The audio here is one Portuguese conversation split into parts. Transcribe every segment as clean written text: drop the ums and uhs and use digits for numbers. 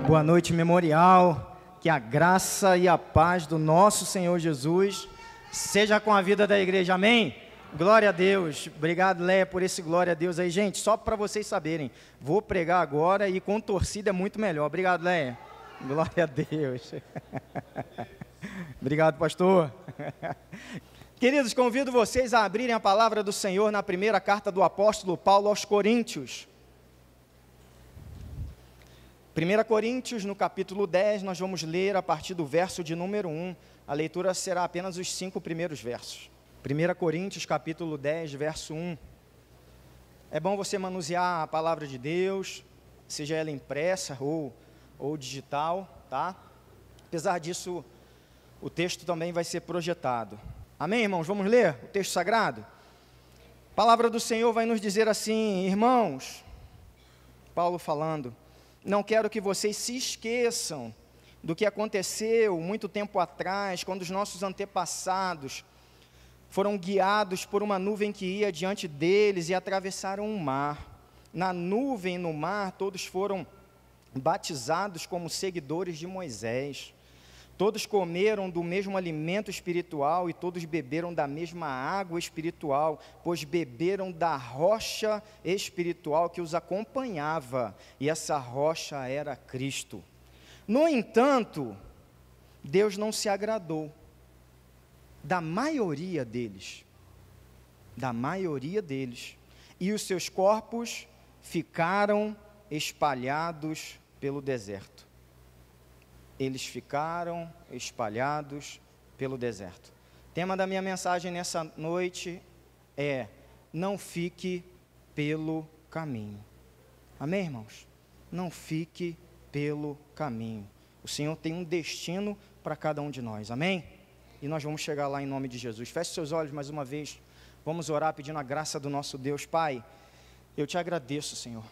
Boa noite, Memorial. Que a graça e a paz do nosso Senhor Jesus seja com a vida da igreja. Amém? Glória a Deus. Obrigado, Léa, por esse glória a Deus aí. Gente, só para vocês saberem, vou pregar agora e com torcida é muito melhor. Obrigado, Léa. Glória a Deus. Obrigado, pastor. Queridos, convido vocês a abrirem a palavra do Senhor na primeira carta do apóstolo Paulo aos Coríntios. 1 Coríntios, no capítulo 10, nós vamos ler a partir do verso de número 1. A leitura será apenas os 5 primeiros versos. 1 Coríntios, capítulo 10, verso 1. É bom você manusear a palavra de Deus, seja ela impressa ou digital, tá? Apesar disso, o texto também vai ser projetado. Amém, irmãos? Vamos ler o texto sagrado? A palavra do Senhor vai nos dizer assim: irmãos, Paulo falando, não quero que vocês se esqueçam do que aconteceu muito tempo atrás, quando os nossos antepassados foram guiados por uma nuvem que ia diante deles e atravessaram um mar. Na nuvem e no mar, todos foram batizados como seguidores de Moisés. Todos comeram do mesmo alimento espiritual e todos beberam da mesma água espiritual, pois beberam da rocha espiritual que os acompanhava, e essa rocha era Cristo. No entanto, Deus não se agradou da maioria deles, e os seus corpos ficaram espalhados pelo deserto. Eles ficaram espalhados pelo deserto. O tema da minha mensagem nessa noite é: não fique pelo caminho. Amém, irmãos? Não fique pelo caminho. O Senhor tem um destino para cada um de nós, amém? E nós vamos chegar lá em nome de Jesus. Feche seus olhos mais uma vez. Vamos orar pedindo a graça do nosso Deus. Pai, eu te agradeço, Senhor,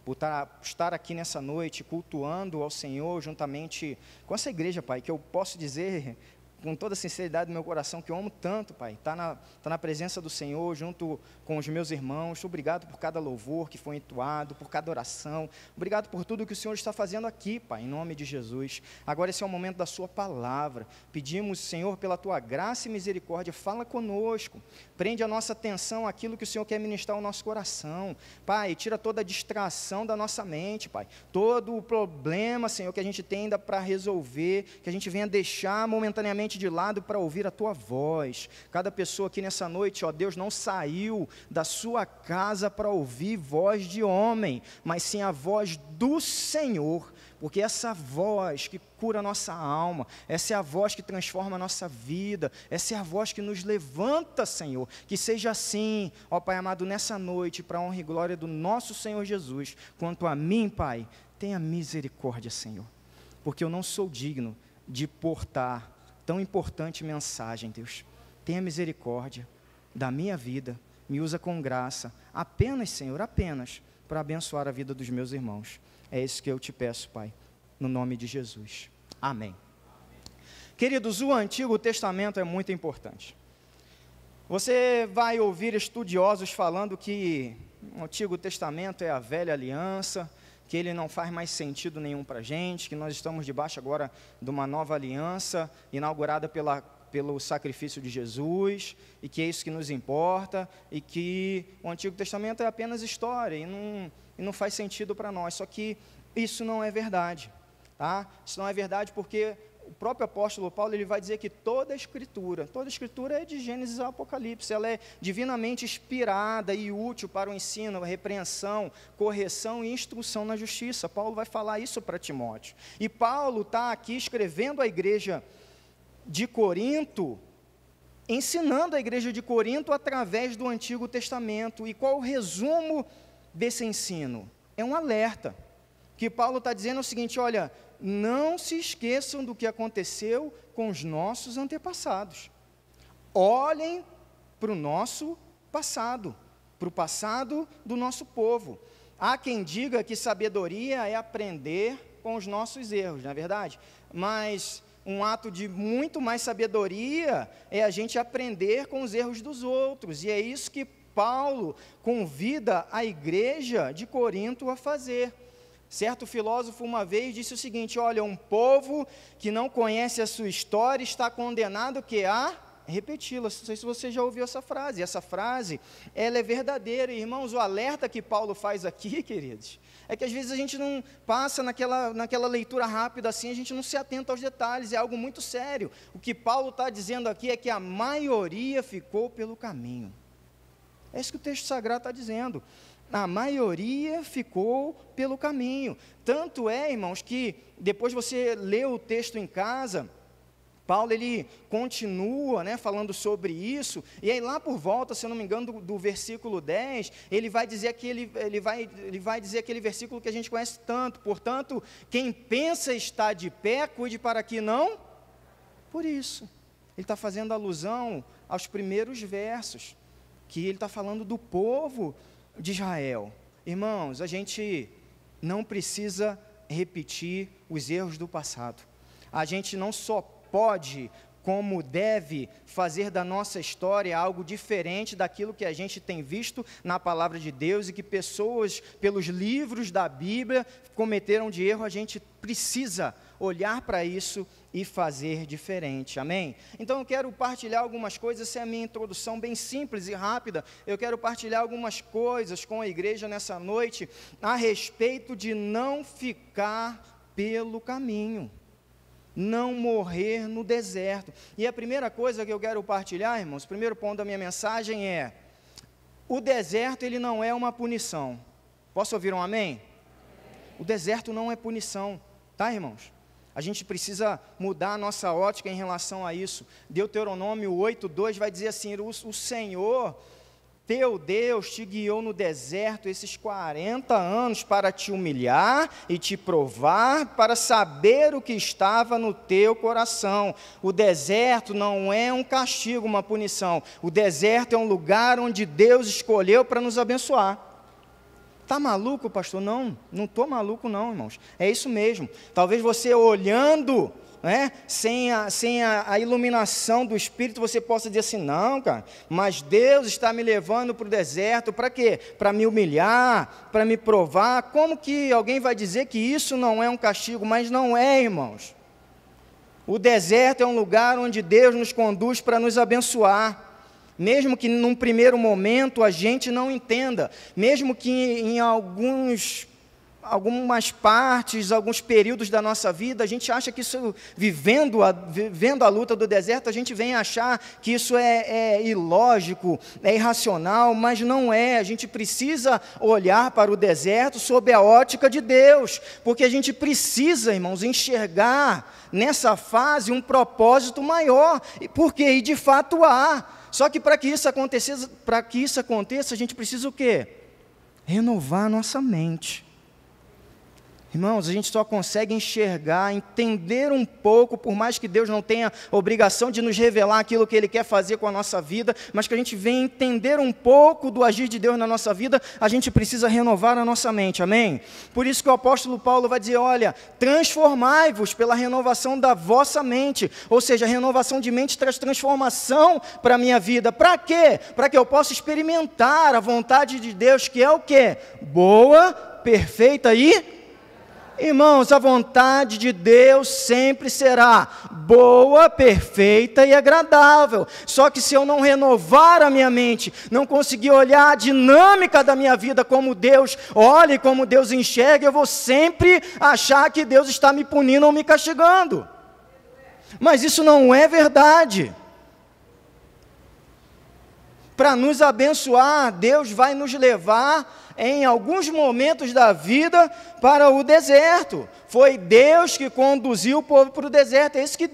por estar aqui nessa noite, cultuando ao Senhor, juntamente com essa igreja, Pai, que eu posso dizer, com toda a sinceridade do meu coração, que eu amo tanto, Pai, tá na presença do Senhor, junto com os meus irmãos. Obrigado por cada louvor que foi entoado, por cada oração, obrigado por tudo que o Senhor está fazendo aqui, Pai, em nome de Jesus. Agora esse é o momento da sua palavra, pedimos, Senhor, pela tua graça e misericórdia, fala conosco, prende a nossa atenção àquilo que o Senhor quer ministrar ao nosso coração, Pai, tira toda a distração da nossa mente, Pai, todo o problema, Senhor, que a gente tem ainda para resolver, que a gente venha deixar momentaneamente de lado para ouvir a tua voz. Cada pessoa aqui nessa noite, ó Deus, não saiu da sua casa para ouvir voz de homem, mas sim a voz do Senhor, porque essa voz que cura a nossa alma, essa é a voz que transforma a nossa vida, essa é a voz que nos levanta, Senhor. Que seja assim, ó Pai amado, nessa noite, para a honra e glória do nosso Senhor Jesus. Quanto a mim, Pai, tenha misericórdia, Senhor, porque eu não sou digno de portar tão importante mensagem, Deus. Tenha misericórdia da minha vida, me usa com graça, apenas, Senhor, apenas, para abençoar a vida dos meus irmãos. É isso que eu te peço, Pai, no nome de Jesus. Amém. Queridos, o Antigo Testamento é muito importante. Você vai ouvir estudiosos falando que o Antigo Testamento é a velha aliança, que ele não faz mais sentido nenhum para a gente, que nós estamos debaixo agora de uma nova aliança, inaugurada pelo sacrifício de Jesus, e que é isso que nos importa, e que o Antigo Testamento é apenas história, e não faz sentido para nós. Só que isso não é verdade, tá? Isso não é verdade porque o próprio apóstolo Paulo, ele vai dizer que toda a escritura é de Gênesis ao Apocalipse, ela é divinamente inspirada e útil para o ensino, a repreensão, correção e instrução na justiça. Paulo vai falar isso para Timóteo. E Paulo está aqui escrevendo à igreja de Corinto, ensinando a igreja de Corinto através do Antigo Testamento. E qual o resumo desse ensino? É um alerta, que Paulo está dizendo o seguinte: olha, não se esqueçam do que aconteceu com os nossos antepassados. Olhem para o nosso passado, para o passado do nosso povo. Há quem diga que sabedoria é aprender com os nossos erros, não é verdade? Mas um ato de muito mais sabedoria é a gente aprender com os erros dos outros. E é isso que Paulo convida a igreja de Corinto a fazer. Certo filósofo uma vez disse o seguinte: olha, um povo que não conhece a sua história está condenado a repeti-la. Não sei se você já ouviu essa frase. Essa frase, ela é verdadeira. Irmãos, o alerta que Paulo faz aqui, queridos, é que às vezes a gente não passa naquela leitura rápida assim, a gente não se atenta aos detalhes, é algo muito sério. O que Paulo está dizendo aqui é que a maioria ficou pelo caminho. É isso que o texto sagrado está dizendo. A maioria ficou pelo caminho. Tanto é, irmãos, que depois você lê o texto em casa, Paulo ele continua, falando sobre isso, e aí lá por volta, se eu não me engano, do versículo 10, ele vai dizer ele vai dizer aquele versículo que a gente conhece tanto: portanto, quem pensa estar de pé, cuide para que não. Por isso, ele está fazendo alusão aos primeiros versos, que ele está falando do povo de Israel. Irmãos, a gente não precisa repetir os erros do passado. A gente não só pode, como deve, fazer da nossa história algo diferente daquilo que a gente tem visto na palavra de Deus e que pessoas, pelos livros da Bíblia, cometeram de erro. A gente precisa olhar para isso e fazer diferente, amém? Então eu quero partilhar algumas coisas, essa é a minha introdução bem simples e rápida. Eu quero partilhar algumas coisas com a igreja nessa noite, a respeito de não ficar pelo caminho, não morrer no deserto. E a primeira coisa que eu quero partilhar, irmãos, o primeiro ponto da minha mensagem é: o deserto ele não é uma punição. Posso ouvir um amém? O deserto não é punição, tá, irmãos? A gente precisa mudar a nossa ótica em relação a isso. Deuteronômio 8:2 vai dizer assim: o Senhor teu Deus te guiou no deserto esses 40 anos para te humilhar e te provar, para saber o que estava no teu coração. O deserto não é um castigo, uma punição. O deserto é um lugar onde Deus escolheu para nos abençoar. Está maluco, pastor? Não estou maluco não, irmãos. É isso mesmo. Talvez você olhando, sem a iluminação do Espírito, você possa dizer assim: não, cara, mas Deus está me levando para o deserto, para quê? Para me humilhar, para me provar. Como que alguém vai dizer que isso não é um castigo? Mas não é, irmãos. O deserto é um lugar onde Deus nos conduz para nos abençoar. Mesmo que num primeiro momento a gente não entenda, mesmo que em algumas partes, alguns períodos da nossa vida, a gente acha que isso, vivendo a luta do deserto, a gente vem achar que isso é ilógico, é irracional, mas não é. A gente precisa olhar para o deserto sob a ótica de Deus, porque a gente precisa, irmãos, enxergar nessa fase um propósito maior, porque de fato há. Só que para que isso aconteça, a gente precisa o quê? Renovar a nossa mente. Irmãos, a gente só consegue enxergar, entender um pouco, por mais que Deus não tenha obrigação de nos revelar aquilo que Ele quer fazer com a nossa vida, mas que a gente venha entender um pouco do agir de Deus na nossa vida, a gente precisa renovar a nossa mente, amém? Por isso que o apóstolo Paulo vai dizer: olha, transformai-vos pela renovação da vossa mente, ou seja, a renovação de mente traz transformação para a minha vida. Para quê? Para que eu possa experimentar a vontade de Deus, que é o quê? Boa, perfeita e... Irmãos, a vontade de Deus sempre será boa, perfeita e agradável. Só que se eu não renovar a minha mente, não conseguir olhar a dinâmica da minha vida como Deus olha e como Deus enxerga, eu vou sempre achar que Deus está me punindo ou me castigando. Mas isso não é verdade. Para nos abençoar, Deus vai nos levar em alguns momentos da vida para o deserto. Foi Deus que conduziu o povo para o deserto. É isso que o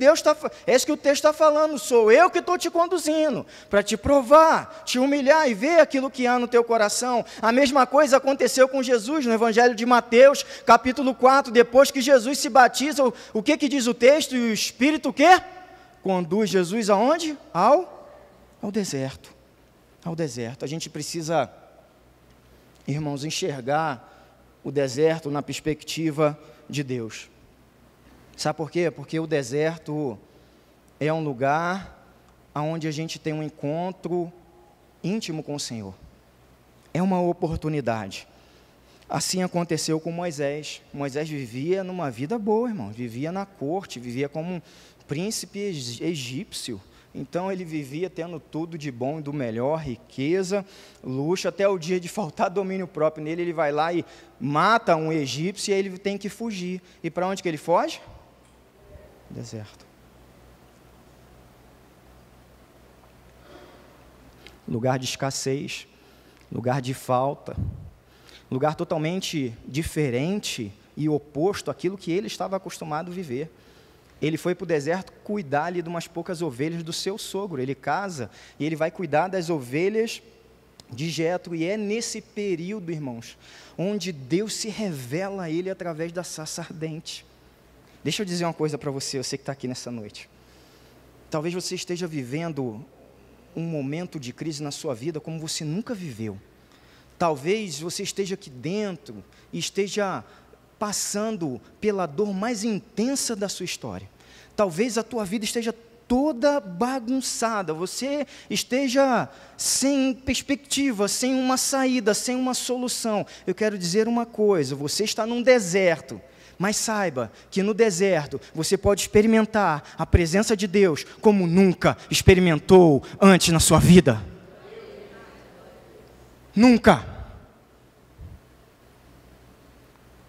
texto está falando. Sou eu que estou te conduzindo para te provar, te humilhar e ver aquilo que há no teu coração. A mesma coisa aconteceu com Jesus no Evangelho de Mateus, capítulo 4. Depois que Jesus se batiza, o que diz o texto? E o Espírito o quê? Conduz Jesus aonde? Ao deserto. Ao deserto. A gente precisa, irmãos, enxergar o deserto na perspectiva de Deus. Sabe por quê? Porque o deserto é um lugar onde a gente tem um encontro íntimo com o Senhor. É uma oportunidade. Assim aconteceu com Moisés. Moisés vivia numa vida boa, irmão. Vivia na corte, vivia como um príncipe egípcio. Então ele vivia tendo tudo de bom e do melhor, riqueza, luxo, até o dia de faltar domínio próprio nele, ele vai lá e mata um egípcio e aí ele tem que fugir. E para onde que ele foge? Deserto. Lugar de escassez, lugar de falta, lugar totalmente diferente e oposto àquilo que ele estava acostumado a viver. Ele foi para o deserto cuidar ali de umas poucas ovelhas do seu sogro. Ele casa e ele vai cuidar das ovelhas de Jetro. E é nesse período, irmãos, onde Deus se revela a ele através da sarça ardente. Deixa eu dizer uma coisa para você que está aqui nessa noite. Talvez você esteja vivendo um momento de crise na sua vida como você nunca viveu. Talvez você esteja aqui dentro e esteja passando pela dor mais intensa da sua história. Talvez a tua vida esteja toda bagunçada, você esteja sem perspectiva, sem uma saída, sem uma solução. Eu quero dizer uma coisa, você está num deserto, mas saiba que no deserto você pode experimentar a presença de Deus como nunca experimentou antes na sua vida. Nunca.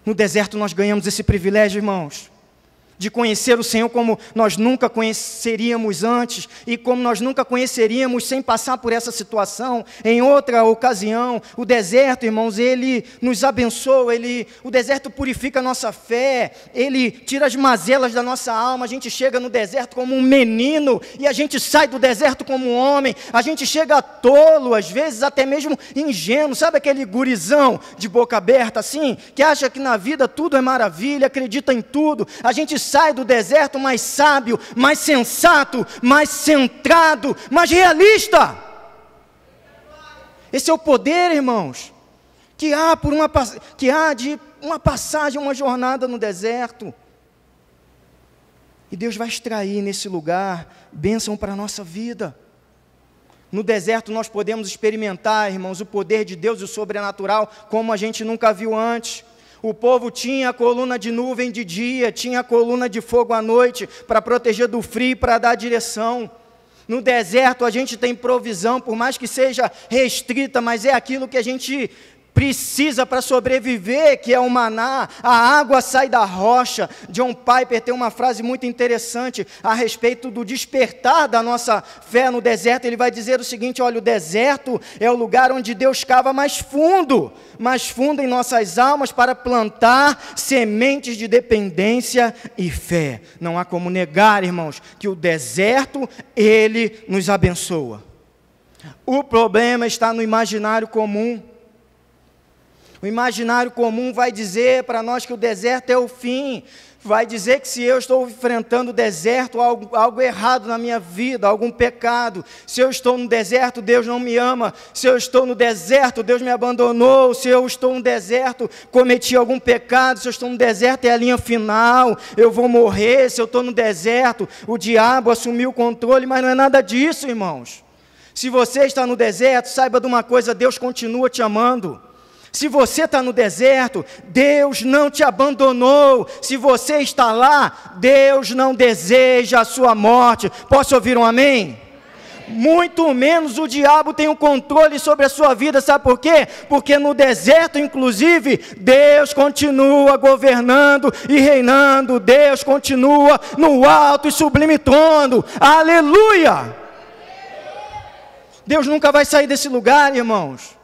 No deserto nós ganhamos esse privilégio, irmãos, de conhecer o Senhor como nós nunca conheceríamos antes e como nós nunca conheceríamos sem passar por essa situação. Em outra ocasião, o deserto, irmãos, ele nos abençoa, o deserto purifica a nossa fé, ele tira as mazelas da nossa alma. A gente chega no deserto como um menino e a gente sai do deserto como um homem. A gente chega tolo, às vezes até mesmo ingênuo, sabe aquele gurizão de boca aberta assim, que acha que na vida tudo é maravilha, acredita em tudo. A gente sai do deserto mais sábio, mais sensato, mais centrado, mais realista. Esse é o poder, irmãos, que há de uma passagem, uma jornada no deserto. E Deus vai extrair nesse lugar bênção para a nossa vida. No deserto nós podemos experimentar, irmãos, o poder de Deus e o sobrenatural como a gente nunca viu antes. O povo tinha a coluna de nuvem de dia, tinha a coluna de fogo à noite, para proteger do frio, para dar direção. No deserto a gente tem provisão, por mais que seja restrita, mas é aquilo que a gente precisa para sobreviver, que é o maná. A água sai da rocha. John Piper tem uma frase muito interessante a respeito do despertar da nossa fé no deserto. Ele vai dizer o seguinte: olha, o deserto é o lugar onde Deus cava mais fundo em nossas almas para plantar sementes de dependência e fé. Não há como negar, irmãos, que o deserto, ele nos abençoa. O problema está no imaginário comum. O imaginário comum vai dizer para nós que o deserto é o fim, vai dizer que se eu estou enfrentando o deserto, algo errado na minha vida, algum pecado. Se eu estou no deserto, Deus não me ama. Se eu estou no deserto, Deus me abandonou. Se eu estou no deserto, cometi algum pecado. Se eu estou no deserto, é a linha final, eu vou morrer. Se eu estou no deserto, o diabo assumiu o controle, mas não é nada disso, irmãos. Se você está no deserto, saiba de uma coisa: Deus continua te amando. Se você está no deserto, Deus não te abandonou. Se você está lá, Deus não deseja a sua morte. Posso ouvir um amém? Muito menos o diabo tem o controle sobre a sua vida. Sabe por quê? Porque no deserto, inclusive, Deus continua governando e reinando. Deus continua no alto e sublime trono. Aleluia! Deus nunca vai sair desse lugar, irmãos.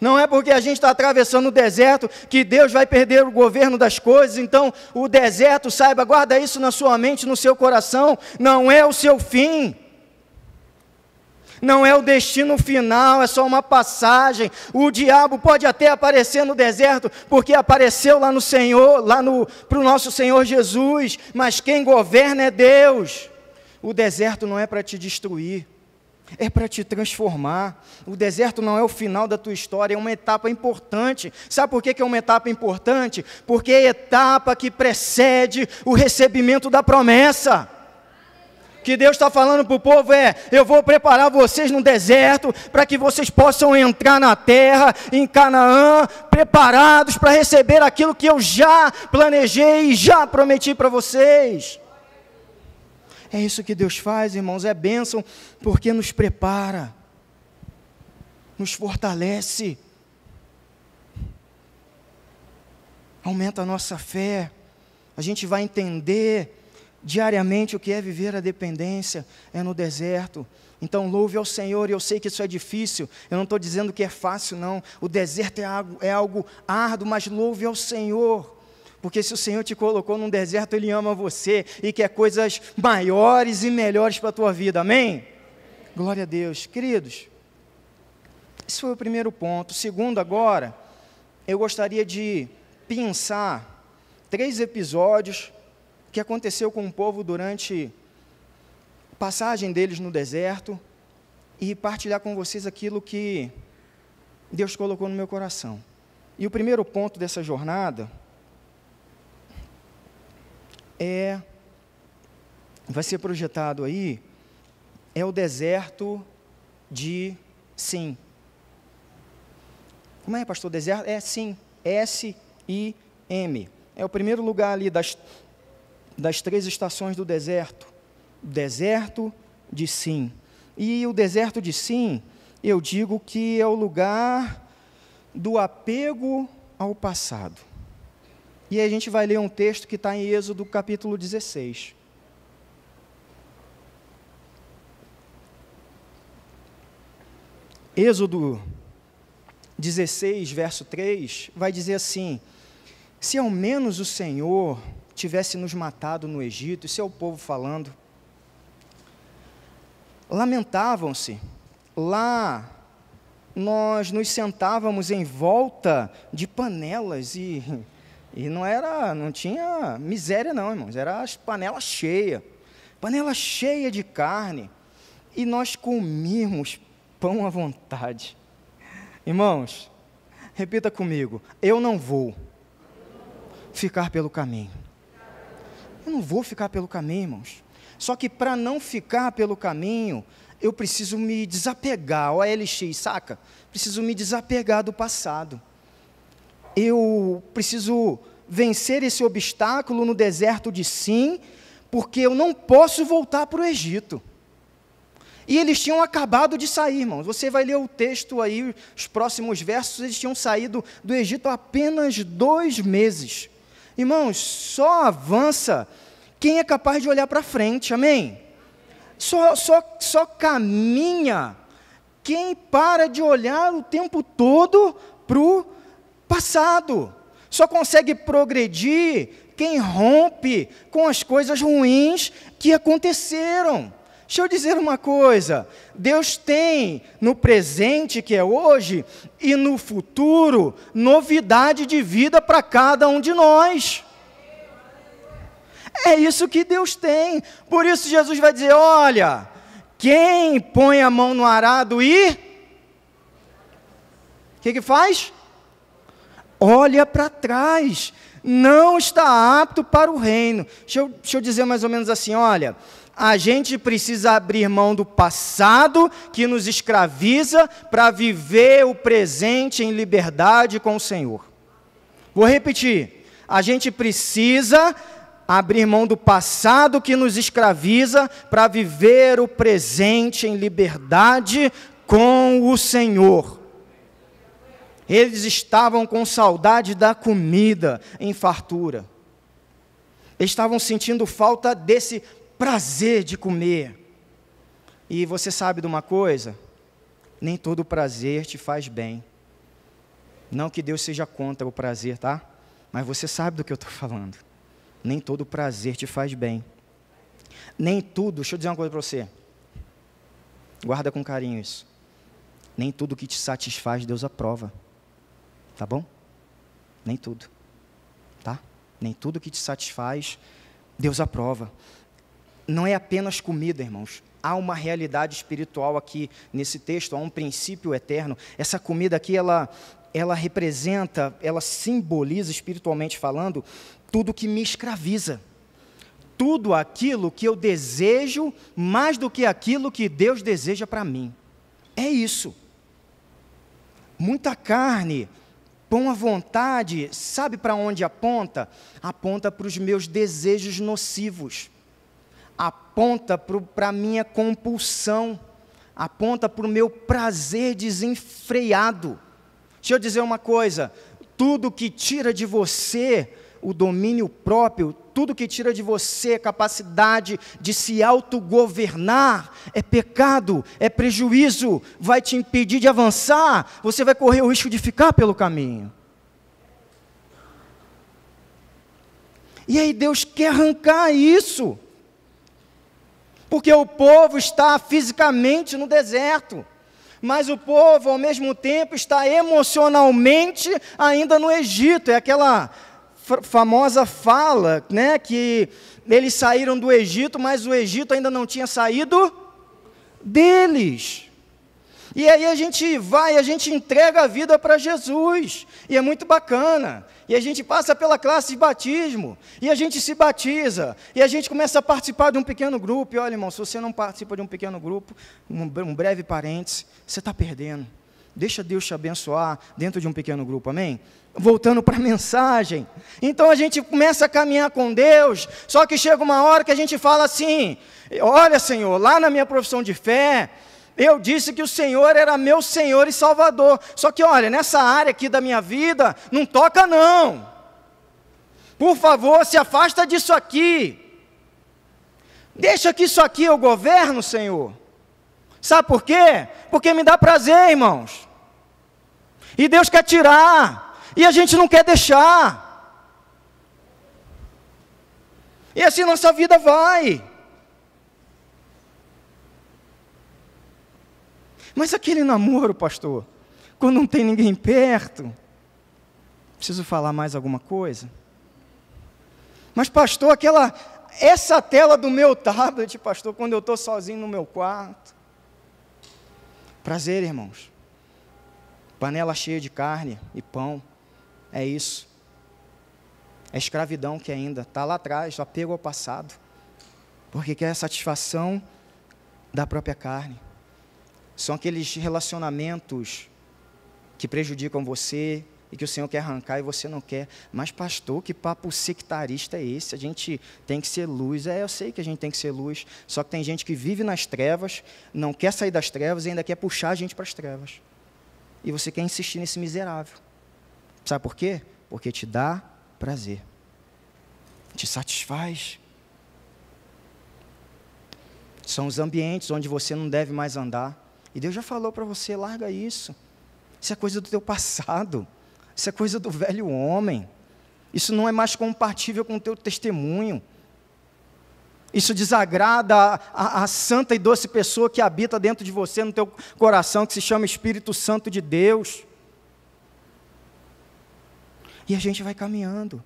Não é porque a gente está atravessando o deserto que Deus vai perder o governo das coisas. Então, o deserto, saiba, guarda isso na sua mente, no seu coração, não é o seu fim. Não é o destino final, é só uma passagem. O diabo pode até aparecer no deserto, porque apareceu lá no Senhor, para o nosso Senhor Jesus, mas quem governa é Deus. O deserto não é para te destruir, é para te transformar. O deserto não é o final da tua história, é uma etapa importante. Sabe por que é uma etapa importante? Porque é a etapa que precede o recebimento da promessa. O que Deus está falando para o povo é: eu vou preparar vocês no deserto, para que vocês possam entrar na terra, em Canaã, preparados para receber aquilo que eu já planejei e já prometi para vocês. É isso que Deus faz, irmãos, é bênção, porque nos prepara, nos fortalece, aumenta a nossa fé. A gente vai entender diariamente o que é viver a dependência, é no deserto. Então louve ao Senhor, e eu sei que isso é difícil, eu não estou dizendo que é fácil não, o deserto é algo árduo, mas louve ao Senhor, porque se o Senhor te colocou num deserto, Ele ama você, e quer coisas maiores e melhores para a tua vida, amém? Glória a Deus. Queridos, esse foi o primeiro ponto. O segundo agora, eu gostaria de pensar 3 episódios que aconteceu com o povo durante a passagem deles no deserto e partilhar com vocês aquilo que Deus colocou no meu coração. E o primeiro ponto dessa jornada vai ser projetado aí, é o deserto de Sim. Como é, pastor? Deserto? É Sim, S-I-M. É o primeiro lugar ali das 3 estações do deserto de Sim. E o deserto de Sim, eu digo que é o lugar do apego ao passado. E aí a gente vai ler um texto que está em Êxodo capítulo 16. Êxodo 16, verso 3, vai dizer assim: se ao menos o Senhor tivesse nos matado no Egito, isso é o povo falando, lamentavam-se, lá nós nos sentávamos em volta de panelas, e não tinha miséria não, irmãos, era as panelas cheias, panela cheia de carne, e nós comíamos pão à vontade. Irmãos, repita comigo: eu não vou ficar pelo caminho. Eu não vou ficar pelo caminho, irmãos. Só que para não ficar pelo caminho, eu preciso me desapegar. O ALX, saca? Preciso me desapegar do passado. Eu preciso vencer esse obstáculo no deserto de Sim, porque eu não posso voltar para o Egito. E eles tinham acabado de sair, irmãos. Você vai ler o texto aí, os próximos versos, eles tinham saído do Egito há apenas 2 meses. Irmãos, só avança quem é capaz de olhar para frente, amém? Só caminha quem para de olhar o tempo todo para o passado. Só consegue progredir quem rompe com as coisas ruins que aconteceram. Deixa eu dizer uma coisa: Deus tem no presente, que é hoje, e no futuro, novidade de vida para cada um de nós. É isso que Deus tem. Por isso Jesus vai dizer: olha, quem põe a mão no arado e... o que faz? Olha para trás, não está apto para o reino. Deixa eu dizer mais ou menos assim, olha... A gente precisa abrir mão do passado que nos escraviza para viver o presente em liberdade com o Senhor. Vou repetir. A gente precisa abrir mão do passado que nos escraviza para viver o presente em liberdade com o Senhor. Eles estavam com saudade da comida em fartura. Eles estavam sentindo falta desse prazer de comer. E você sabe de uma coisa? Nem todo prazer te faz bem. Não que Deus seja contra o prazer, tá? Mas você sabe do que eu estou falando. Nem todo prazer te faz bem. Nem tudo, deixa eu dizer uma coisa para você. Guarda com carinho isso. Nem tudo que te satisfaz, Deus aprova. Tá bom? Nem tudo. Tá? Nem tudo que te satisfaz, Deus aprova. Não é apenas comida, irmãos. Há uma realidade espiritual aqui nesse texto, há um princípio eterno. Essa comida aqui, ela representa, ela simboliza, espiritualmente falando, tudo que me escraviza. tudo aquilo que eu desejo mais do que aquilo que Deus deseja para mim. É isso. Muita carne, pão à vontade, sabe para onde aponta? Aponta para os meus desejos nocivos. Aponta para a minha compulsão. Aponta para o meu prazer desenfreado. Deixa eu dizer uma coisa, tudo que tira de você o domínio próprio, tudo que tira de você a capacidade de se autogovernar, é pecado, é prejuízo, vai te impedir de avançar, você vai correr o risco de ficar pelo caminho. E aí Deus quer arrancar isso, porque o povo está fisicamente no deserto, mas o povo ao mesmo tempo está emocionalmente ainda no Egito, é aquela famosa fala, né, que eles saíram do Egito, mas o Egito ainda não tinha saído deles. E aí a gente entrega a vida para Jesus, e é muito bacana, e a gente passa pela classe de batismo, e a gente se batiza, e a gente começa a participar de um pequeno grupo, e olha irmão, se você não participa de um pequeno grupo, um breve parêntese, você está perdendo. Deixa Deus te abençoar dentro de um pequeno grupo, amém? Voltando para a mensagem, então a gente começa a caminhar com Deus, só que chega uma hora que a gente fala assim, olha Senhor, lá na minha profissão de fé, eu disse que o Senhor era meu Senhor e Salvador, só que olha, nessa área aqui da minha vida, não toca não, por favor, se afasta disso aqui, deixa que isso aqui eu governo, Senhor. Sabe por quê? Porque me dá prazer, irmãos, e Deus quer tirar, e a gente não quer deixar, e assim nossa vida vai. Mas aquele namoro, pastor, quando não tem ninguém perto, preciso falar mais alguma coisa? Mas pastor, essa tela do meu tablet, pastor, quando eu estou sozinho no meu quarto, prazer, irmãos, panela cheia de carne e pão, é isso, é escravidão que ainda está lá atrás, apego ao passado, porque quer a satisfação da própria carne. São aqueles relacionamentos que prejudicam você e que o Senhor quer arrancar e você não quer. Mas pastor, que papo sectarista é esse? A gente tem que ser luz. Eu sei que a gente tem que ser luz, só que tem gente que vive nas trevas, não quer sair das trevas e ainda quer puxar a gente para as trevas. E você quer insistir nesse miserável. Sabe por quê? Porque te dá prazer, te satisfaz. São os ambientes onde você não deve mais andar. E Deus já falou para você, larga isso. Isso é coisa do teu passado. Isso é coisa do velho homem. Isso não é mais compatível com o teu testemunho. Isso desagrada a santa e doce pessoa que habita dentro de você, no teu coração, que se chama Espírito Santo de Deus. E a gente vai caminhando.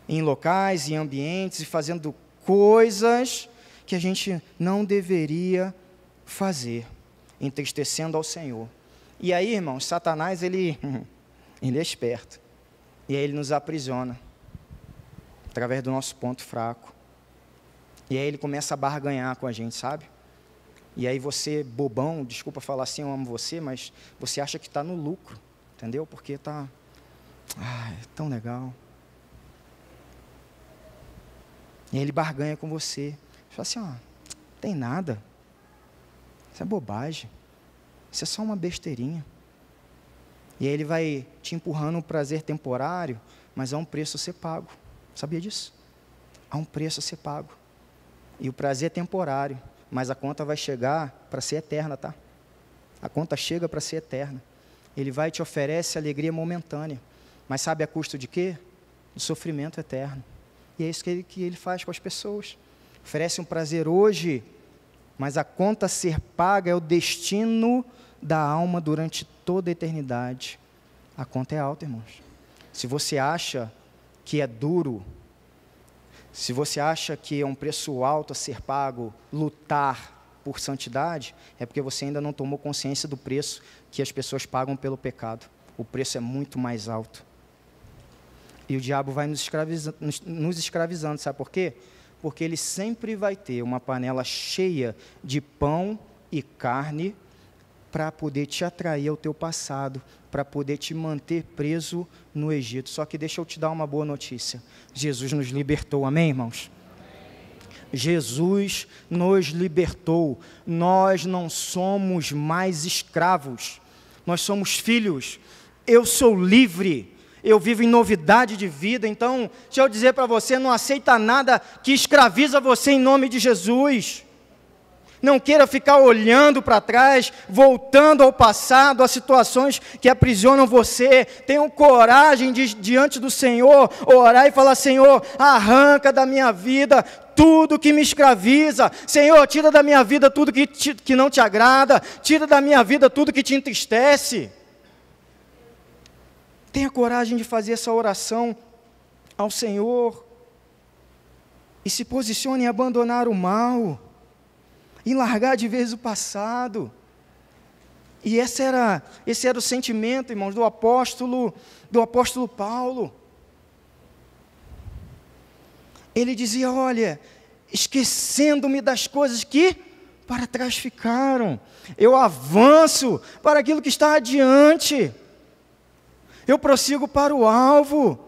Em locais, em ambientes, e fazendo coisas que a gente não deveria fazer, entristecendo ao Senhor. E aí, irmãos, Satanás, ele é esperto. E aí ele nos aprisiona, através do nosso ponto fraco. E aí ele começa a barganhar com a gente, sabe? E aí você, bobão, desculpa falar assim, eu amo você, mas você acha que está no lucro, entendeu? Porque está, é tão legal. E aí ele barganha com você. Fala assim, ó, tem nada. Isso é bobagem. Isso é só uma besteirinha. E aí ele vai te empurrando um prazer temporário, mas há um preço a ser pago. Sabia disso? Há um preço a ser pago. E o prazer é temporário, mas a conta vai chegar para ser eterna, tá? A conta chega para ser eterna. Ele vai e te oferece alegria momentânea. Mas sabe a custo de quê? Do sofrimento eterno. E é isso que ele faz com as pessoas. Oferece um prazer hoje, mas a conta a ser paga é o destino da alma durante toda a eternidade. A conta é alta, irmãos. Se você acha que é duro, se você acha que é um preço alto a ser pago, lutar por santidade, é porque você ainda não tomou consciência do preço que as pessoas pagam pelo pecado. O preço é muito mais alto. E o diabo vai nos escravizando, sabe por quê? Porque ele sempre vai ter uma panela cheia de pão e carne para poder te atrair ao teu passado, para poder te manter preso no Egito. Só que deixa eu te dar uma boa notícia. Jesus nos libertou, amém, irmãos? Jesus nos libertou. Nós não somos mais escravos, nós somos filhos. Eu sou livre, eu vivo em novidade de vida. Então, deixa eu dizer para você, não aceita nada que escraviza você em nome de Jesus. Não queira ficar olhando para trás, voltando ao passado, a situações que aprisionam você. Tenha coragem de, diante do Senhor, orar e falar: Senhor, arranca da minha vida tudo que me escraviza. Senhor, tira da minha vida tudo que não te agrada. Tira da minha vida tudo que te entristece. Tenha coragem de fazer essa oração ao Senhor. E se posicione em abandonar o mal, em largar de vez o passado. E esse era o sentimento, irmãos, do apóstolo Paulo. Ele dizia: olha, esquecendo-me das coisas que para trás ficaram, eu avanço para aquilo que está adiante, eu prossigo para o alvo,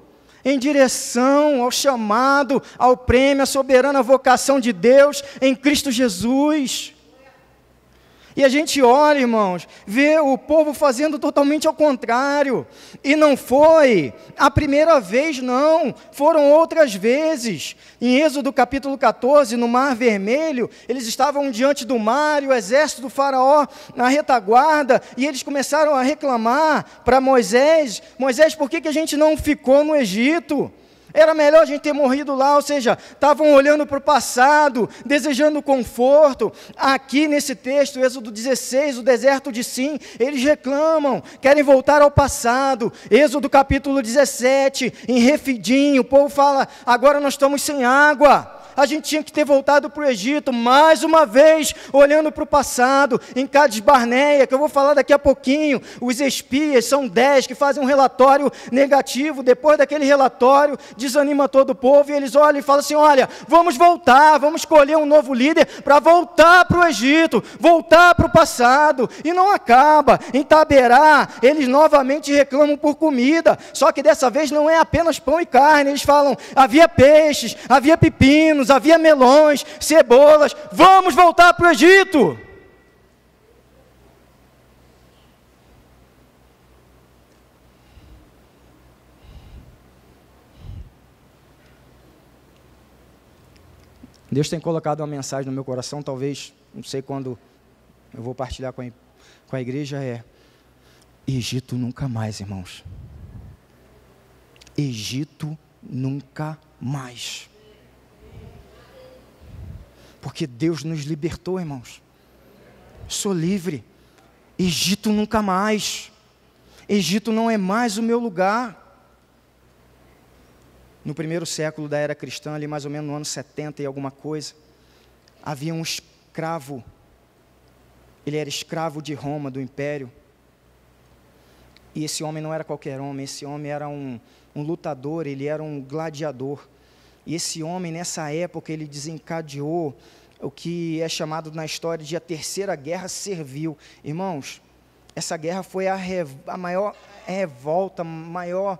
em direção ao chamado, ao prêmio, à soberana vocação de Deus em Cristo Jesus. E a gente olha, irmãos, vê o povo fazendo totalmente ao contrário. E não foi a primeira vez, não. Foram outras vezes. Em Êxodo capítulo 14, no Mar Vermelho, eles estavam diante do mar e o exército do faraó na retaguarda. E eles começaram a reclamar para Moisés: Moisés, por que a gente não ficou no Egito? Era melhor a gente ter morrido lá. Ou seja, estavam olhando para o passado, desejando conforto. Aqui nesse texto, Êxodo 16, o deserto de Sim, eles reclamam, querem voltar ao passado. Êxodo capítulo 17, em Refidim, o povo fala: agora nós estamos sem água. A gente tinha que ter voltado para o Egito, mais uma vez, olhando para o passado. Em Cades Barneia, que eu vou falar daqui a pouquinho, os espias, são 10 que fazem um relatório negativo. Depois daquele relatório, desanima todo o povo, e eles olham e falam assim: olha, vamos voltar, vamos escolher um novo líder para voltar para o Egito, voltar para o passado. E não acaba. Em Taberá, eles novamente reclamam por comida, só que dessa vez não é apenas pão e carne. Eles falam: havia peixes, havia pepinos, havia melões, cebolas. Vamos voltar para o Egito. Deus tem colocado uma mensagem no meu coração, talvez, não sei quando eu vou partilhar com a igreja, é: Egito nunca mais, irmãos. Egito nunca mais. Porque Deus nos libertou, irmãos. Sou livre. Egito nunca mais. Egito não é mais o meu lugar. No primeiro século da era cristã, ali mais ou menos no ano 70 e alguma coisa, havia um escravo. Ele era escravo de Roma, do Império. E esse homem não era qualquer homem, esse homem era um lutador, ele era um gladiador. E esse homem, nessa época, ele desencadeou o que é chamado na história de a Terceira Guerra Servil. Irmãos, essa guerra foi a maior revolta, maior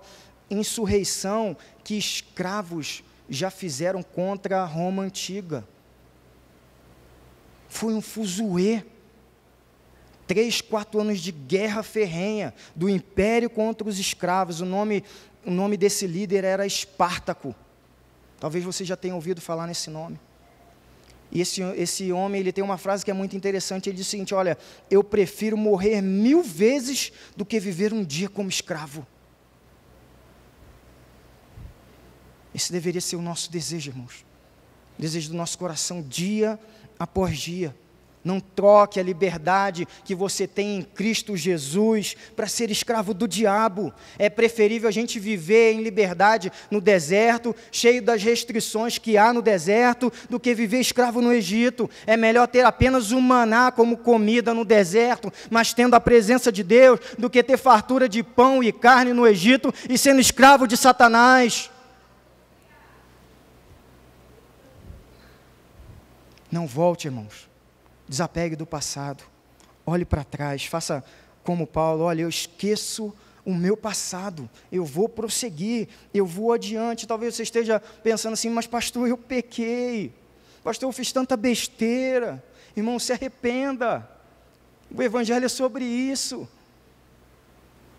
insurreição que escravos já fizeram contra a Roma antiga. Foi um fuzuê. 3, 4 anos de guerra ferrenha do império contra os escravos. O nome desse líder era Espartaco. Talvez você já tenha ouvido falar nesse nome. E esse homem, ele tem uma frase que é muito interessante. Ele diz o seguinte: olha, eu prefiro morrer 1000 vezes do que viver um dia como escravo. Esse deveria ser o nosso desejo, irmãos. O desejo do nosso coração, dia após dia. Não troque a liberdade que você tem em Cristo Jesus para ser escravo do diabo. É preferível a gente viver em liberdade no deserto, cheio das restrições que há no deserto, do que viver escravo no Egito. É melhor ter apenas um maná como comida no deserto, mas tendo a presença de Deus, do que ter fartura de pão e carne no Egito e sendo escravo de Satanás. Não volte, irmãos. Desapegue do passado, olhe para trás, faça como Paulo, olha, eu esqueço o meu passado, eu vou prosseguir, eu vou adiante. Talvez você esteja pensando assim, mas pastor, eu pequei, pastor, eu fiz tanta besteira. Irmão, se arrependa, o evangelho é sobre isso.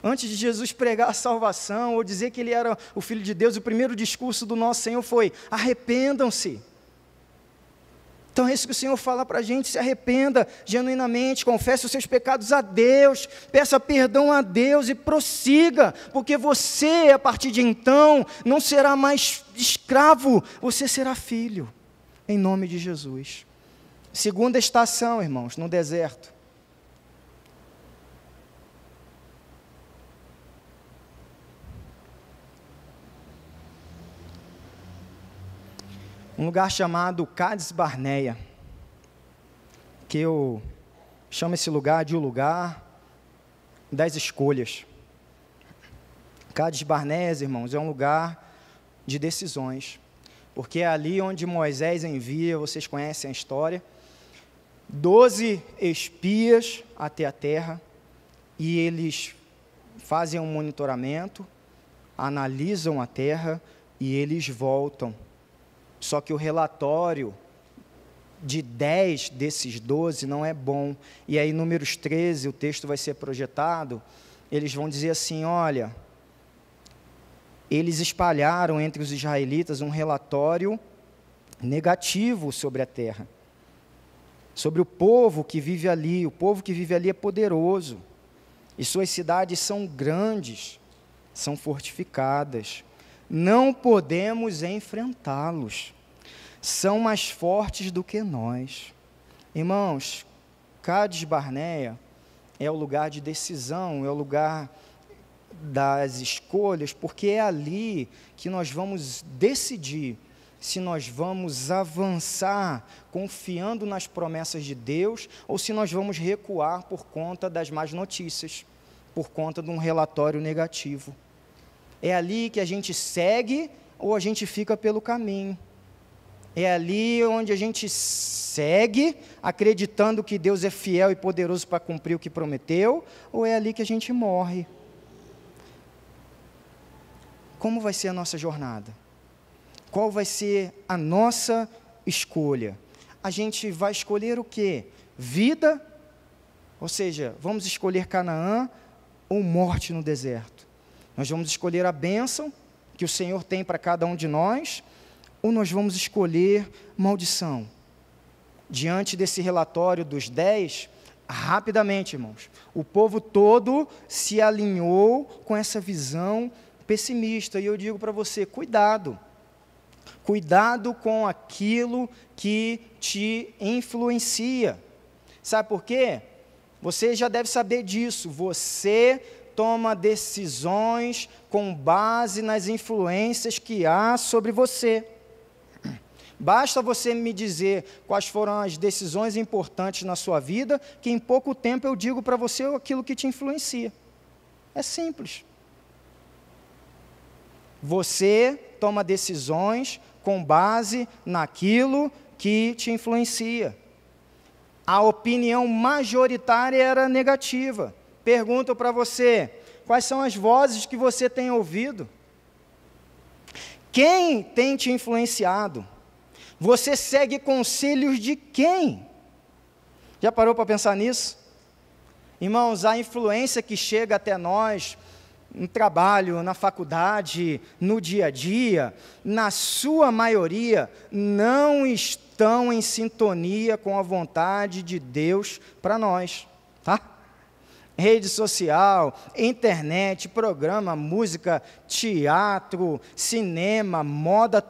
Antes de Jesus pregar a salvação, ou dizer que ele era o Filho de Deus, o primeiro discurso do nosso Senhor foi, arrependam-se. Então é isso que o Senhor fala para a gente, se arrependa genuinamente, confesse os seus pecados a Deus, peça perdão a Deus e prossiga, porque você, a partir de então, não será mais escravo, você será filho, em nome de Jesus. Segunda estação, irmãos, no deserto. Um lugar chamado Cádiz Barneia, que eu chamo esse lugar de o lugar das escolhas. Cádiz Barneia, irmãos, é um lugar de decisões, porque é ali onde Moisés envia, vocês conhecem a história, 12 espias até a terra, e eles fazem um monitoramento, analisam a terra, e eles voltam. Só que o relatório de 10 desses 12 não é bom. E aí, Números 13, o texto vai ser projetado, eles vão dizer assim, olha, eles espalharam entre os israelitas um relatório negativo sobre a terra, sobre o povo que vive ali. O povo que vive ali é poderoso, e suas cidades são grandes, são fortificadas. Não podemos enfrentá-los, são mais fortes do que nós. Irmãos, Cádiz Barneia é o lugar de decisão, é o lugar das escolhas, porque é ali que nós vamos decidir se nós vamos avançar confiando nas promessas de Deus ou se nós vamos recuar por conta das más notícias, por conta de um relatório negativo. É ali que a gente segue ou a gente fica pelo caminho. É ali onde a gente segue, acreditando que Deus é fiel e poderoso para cumprir o que prometeu, ou é ali que a gente morre. Como vai ser a nossa jornada? Qual vai ser a nossa escolha? A gente vai escolher o quê? Vida? Ou seja, vamos escolher Canaã ou morte no deserto? Nós vamos escolher a bênção que o Senhor tem para cada um de nós, ou nós vamos escolher maldição? Diante desse relatório dos 10, rapidamente, irmãos, o povo todo se alinhou com essa visão pessimista, e eu digo para você, cuidado com aquilo que te influencia. Sabe por quê? Você já deve saber disso, você toma decisões com base nas influências que há sobre você. Basta você me dizer quais foram as decisões importantes na sua vida, que em pouco tempo eu digo para você aquilo que te influencia. É simples. Você toma decisões com base naquilo que te influencia. A opinião majoritária era negativa. Pergunto para você, quais são as vozes que você tem ouvido? Quem tem te influenciado? Você segue conselhos de quem? Já parou para pensar nisso? Irmãos, a influência que chega até nós, no trabalho, na faculdade, no dia a dia, na sua maioria, não estão em sintonia com a vontade de Deus para nós, tá? Rede social, internet, programa, música, teatro, cinema, moda,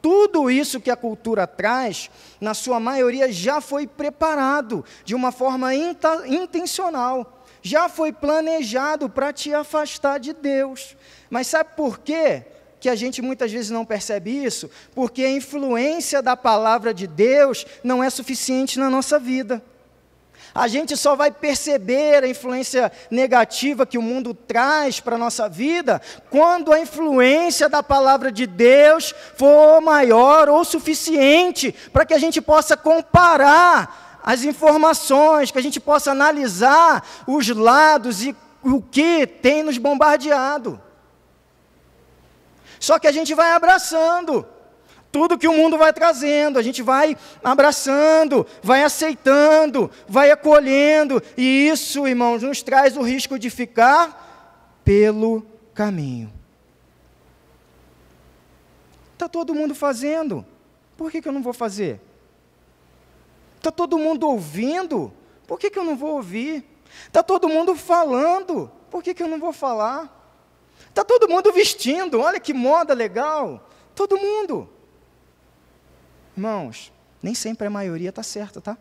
tudo isso que a cultura traz, na sua maioria, já foi preparado de uma forma intencional. Já foi planejado para te afastar de Deus. Mas sabe por quê que a gente muitas vezes não percebe isso? Porque a influência da palavra de Deus não é suficiente na nossa vida. A gente só vai perceber a influência negativa que o mundo traz para a nossa vida quando a influência da palavra de Deus for maior ou suficiente para que a gente possa comparar as informações, que a gente possa analisar os lados e o que tem nos bombardeado. Só que a gente vai abraçando tudo que o mundo vai trazendo, a gente vai abraçando, vai aceitando, vai acolhendo, e isso, irmãos, nos traz o risco de ficar pelo caminho. Está todo mundo fazendo, por que eu não vou fazer? Está todo mundo ouvindo, por que eu não vou ouvir? Está todo mundo falando, por que eu não vou falar? Está todo mundo vestindo, olha que moda legal, todo mundo. Irmãos, nem sempre a maioria está certa, tá?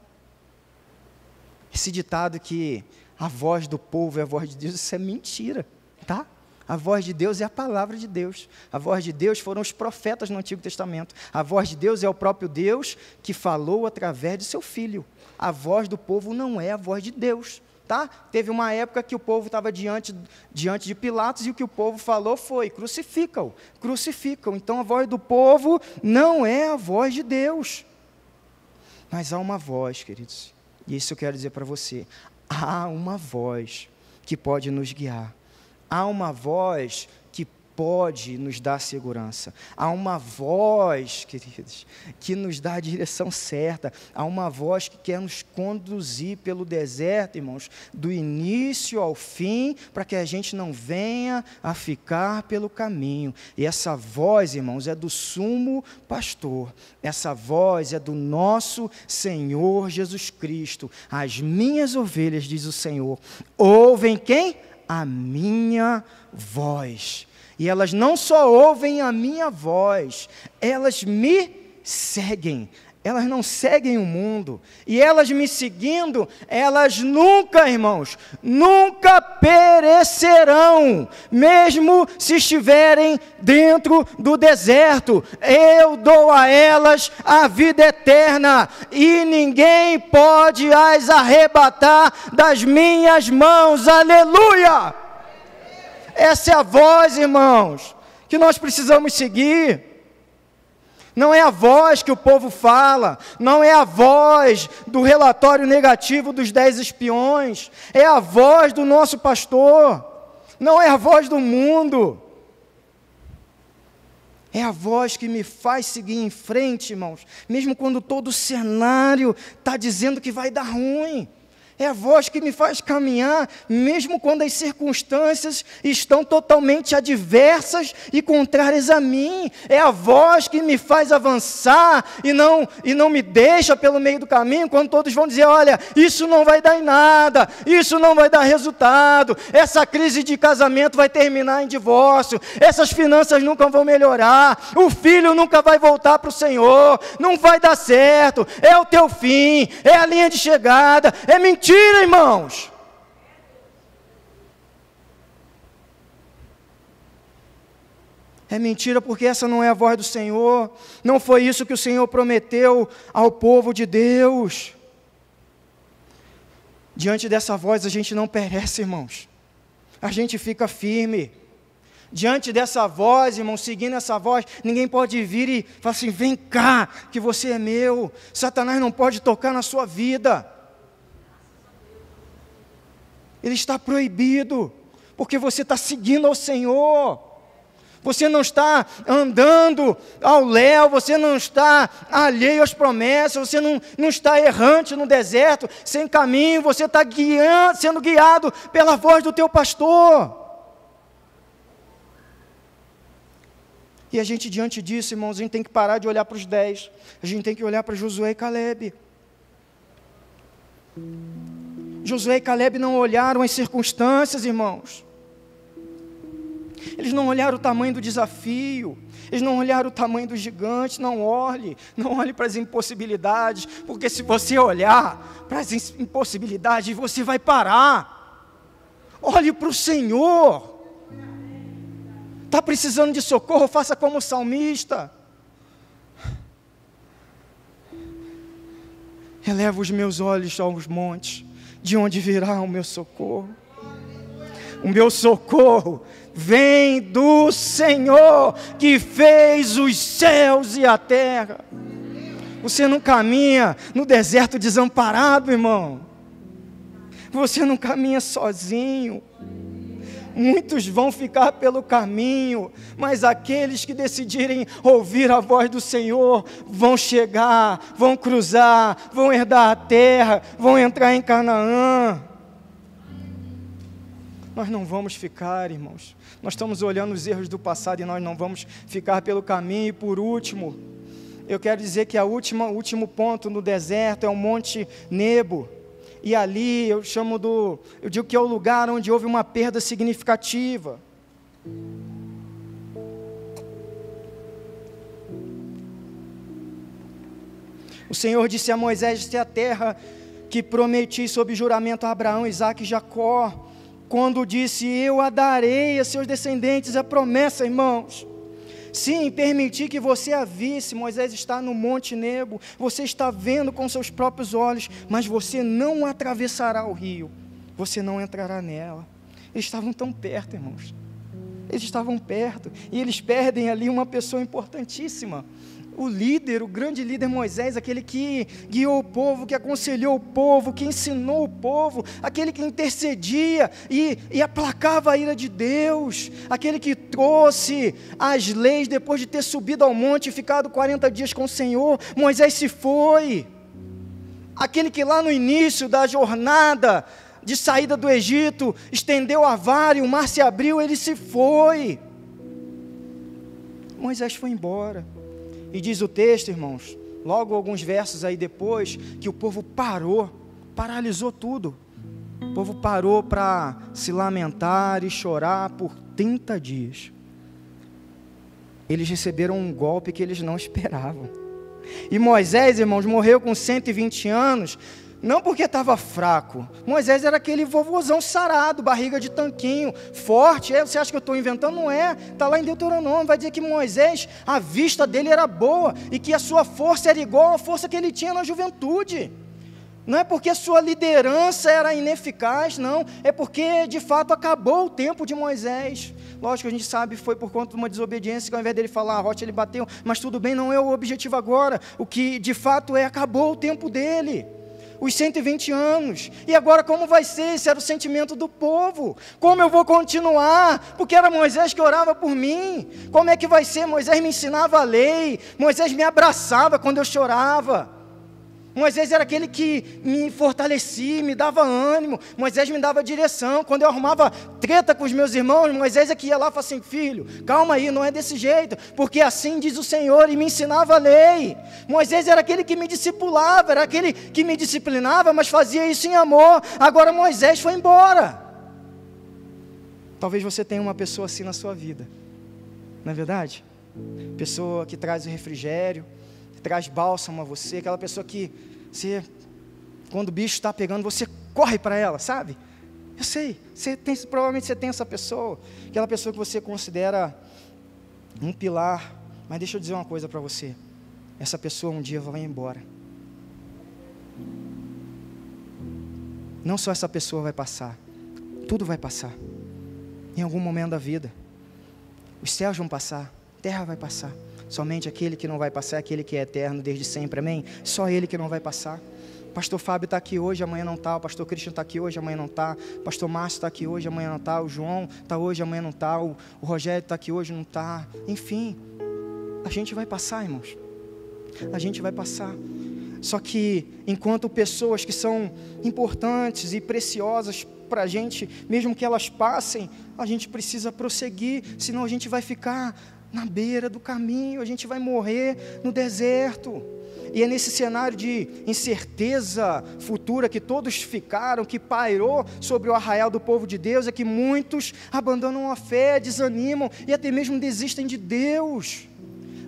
Esse ditado que a voz do povo é a voz de Deus, isso é mentira, tá? A voz de Deus é a palavra de Deus. A voz de Deus foram os profetas no Antigo Testamento. A voz de Deus é o próprio Deus que falou através de seu Filho. A voz do povo não é a voz de Deus. Tá? Teve uma época que o povo estava diante de Pilatos e o que o povo falou foi: crucifica-o, crucifica-o. Então a voz do povo não é a voz de Deus. Mas há uma voz, queridos, e isso eu quero dizer para você: há uma voz que pode nos guiar, há uma voz que pode nos dar segurança, há uma voz, queridos, que nos dá a direção certa, há uma voz que quer nos conduzir pelo deserto, irmãos, do início ao fim, para que a gente não venha a ficar pelo caminho. E essa voz, irmãos, é do sumo pastor, essa voz é do nosso Senhor Jesus Cristo. As minhas ovelhas, diz o Senhor, ouvem quem? A minha voz. E elas não só ouvem a minha voz, elas me seguem. Elas não seguem o mundo. E elas me seguindo, elas nunca, irmãos, nunca perecerão, mesmo se estiverem dentro do deserto. Eu dou a elas a vida eterna, e ninguém pode as arrebatar das minhas mãos. Aleluia! Essa é a voz, irmãos, que nós precisamos seguir. Não é a voz que o povo fala, não é a voz do relatório negativo dos 10 espiões, é a voz do nosso pastor, não é a voz do mundo. É a voz que me faz seguir em frente, irmãos, mesmo quando todo o cenário está dizendo que vai dar ruim. É a voz que me faz caminhar, mesmo quando as circunstâncias estão totalmente adversas e contrárias a mim. É a voz que me faz avançar e não me deixa pelo meio do caminho, quando todos vão dizer: olha, isso não vai dar em nada, isso não vai dar resultado, essa crise de casamento vai terminar em divórcio, essas finanças nunca vão melhorar, o filho nunca vai voltar para o Senhor, não vai dar certo, é o teu fim, é a linha de chegada. É mentira, irmãos. É mentira, porque essa não é a voz do Senhor. Não foi isso que o Senhor prometeu ao povo de Deus. Diante dessa voz a gente não perece, irmãos. A gente fica firme. Diante dessa voz, irmão, seguindo essa voz, ninguém pode vir e falar assim: vem cá, que você é meu. Satanás não pode tocar na sua vida. Ele está proibido, porque você está seguindo ao Senhor. Você não está andando ao léu, você não está alheio às promessas, você não está errante no deserto, sem caminho, você está sendo guiado pela voz do teu pastor. E a gente, diante disso, irmãos, a gente tem que parar de olhar para os 10, a gente tem que olhar para Josué e Calebe. Josué e Calebe não olharam as circunstâncias, irmãos. Eles não olharam o tamanho do desafio, eles não olharam o tamanho do gigante. Não olhe para as impossibilidades, porque se você olhar para as impossibilidades, você vai parar. Olhe para o Senhor. Está precisando de socorro? Faça como o salmista. Eleva os meus olhos aos montes, de onde virá o meu socorro? O meu socorro vem do Senhor, que fez os céus e a terra. Você não caminha no deserto desamparado, irmão. Você não caminha sozinho. Muitos vão ficar pelo caminho, mas aqueles que decidirem ouvir a voz do Senhor vão chegar, vão cruzar, vão herdar a terra, vão entrar em Canaã. Nós não vamos ficar, irmãos. Nós estamos olhando os erros do passado e nós não vamos ficar pelo caminho. E por último, eu quero dizer que o último ponto no deserto é o Monte Nebo. E ali eu digo que é o lugar onde houve uma perda significativa. O Senhor disse a Moisés: esta é a terra que prometi sob juramento a Abraão, Isaque e Jacó, quando disse: eu a darei a seus descendentes. A promessa, irmãos. Sim, permiti que você a visse. Moisés está no Monte Nebo, você está vendo com seus próprios olhos, mas você não atravessará o rio, você não entrará nela. Eles estavam tão perto, irmãos, eles estavam perto, e eles perdem ali uma pessoa importantíssima. O líder, o grande líder Moisés, aquele que guiou o povo, que aconselhou o povo, que ensinou o povo, aquele que intercedia e aplacava a ira de Deus, aquele que trouxe as leis depois de ter subido ao monte e ficado 40 dias com o Senhor. Moisés se foi. Aquele que lá no início da jornada de saída do Egito estendeu a vara e o mar se abriu, ele se foi. Moisés foi embora. E diz o texto, irmãos, logo alguns versos aí depois, que o povo paralisou tudo. O povo parou para se lamentar e chorar por 30 dias. Eles receberam um golpe que eles não esperavam. E Moisés, irmãos, morreu com 120 anos, não porque estava fraco. Moisés era aquele vovôzão sarado, barriga de tanquinho, forte. Você acha que eu estou inventando? Não é. Está lá em Deuteronômio, vai dizer que Moisés, a vista dele era boa, e que a sua força era igual à força que ele tinha na juventude. Não é porque a sua liderança era ineficaz, não. É porque, de fato, acabou o tempo de Moisés. Lógico, a gente sabe, foi por conta de uma desobediência, que ao invés dele falar a rocha, ele bateu. Mas tudo bem, não é o objetivo agora. O que, de fato, acabou o tempo dele. Os 120 anos, e agora como vai ser? Esse era o sentimento do povo. Como eu vou continuar? Porque era Moisés que orava por mim. Como é que vai ser? Moisés me ensinava a lei, Moisés me abraçava quando eu chorava, Moisés era aquele que me fortalecia, me dava ânimo, Moisés me dava direção. Quando eu arrumava treta com os meus irmãos, Moisés é que ia lá e falava assim: filho, calma aí, não é desse jeito, porque assim diz o Senhor, e me ensinava a lei. Moisés era aquele que me discipulava, era aquele que me disciplinava, mas fazia isso em amor. Agora Moisés foi embora. Talvez você tenha uma pessoa assim na sua vida, não é verdade? Pessoa que traz o refrigério, que traz bálsamo a você, aquela pessoa que você, quando o bicho está pegando, você corre para ela, sabe? Eu sei, provavelmente você tem essa pessoa, aquela pessoa que você considera um pilar, mas deixa eu dizer uma coisa para você: essa pessoa um dia vai embora. Não só essa pessoa vai passar, tudo vai passar, em algum momento da vida. Os céus vão passar, a terra vai passar. Somente aquele que não vai passar é aquele que é eterno desde sempre, amém? Só ele que não vai passar. O pastor Fábio está aqui hoje, amanhã não está. O pastor Christian está aqui hoje, amanhã não está. O pastor Márcio está aqui hoje, amanhã não está. O João está hoje, amanhã não está. O Rogério está aqui hoje, não está. Enfim, a gente vai passar, irmãos. A gente vai passar. Só que enquanto pessoas que são importantes e preciosas para a gente, mesmo que elas passem, a gente precisa prosseguir, senão a gente vai ficar na beira do caminho, a gente vai morrer no deserto. E é nesse cenário de incerteza futura que todos ficaram, que pairou sobre o arraial do povo de Deus, é que muitos abandonam a fé, desanimam e até mesmo desistem de Deus.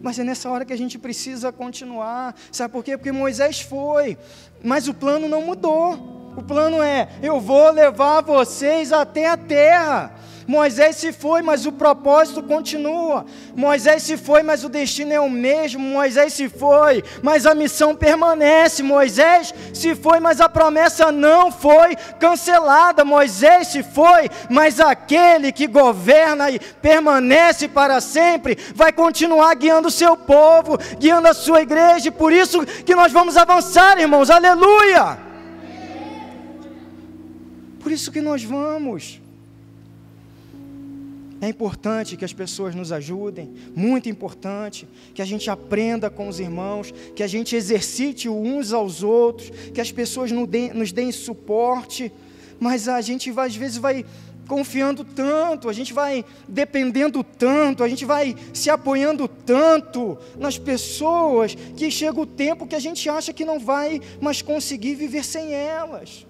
Mas é nessa hora que a gente precisa continuar. Sabe por quê? Porque Moisés foi, mas o plano não mudou. O plano é: eu vou levar vocês até a terra. Moisés se foi, mas o propósito continua. Moisés se foi, mas o destino é o mesmo. Moisés se foi, mas a missão permanece. Moisés se foi, mas a promessa não foi cancelada. Moisés se foi, mas aquele que governa e permanece para sempre vai continuar guiando o seu povo, guiando a sua igreja. E por isso que nós vamos avançar, irmãos. Aleluia! Por isso que nós vamos. É importante que as pessoas nos ajudem, muito importante, que a gente aprenda com os irmãos, que a gente exercite uns aos outros, que as pessoas nos deem suporte, mas a gente às vezes vai confiando tanto, a gente vai dependendo tanto, a gente vai se apoiando tanto nas pessoas, que chega o tempo que a gente acha que não vai mais conseguir viver sem elas.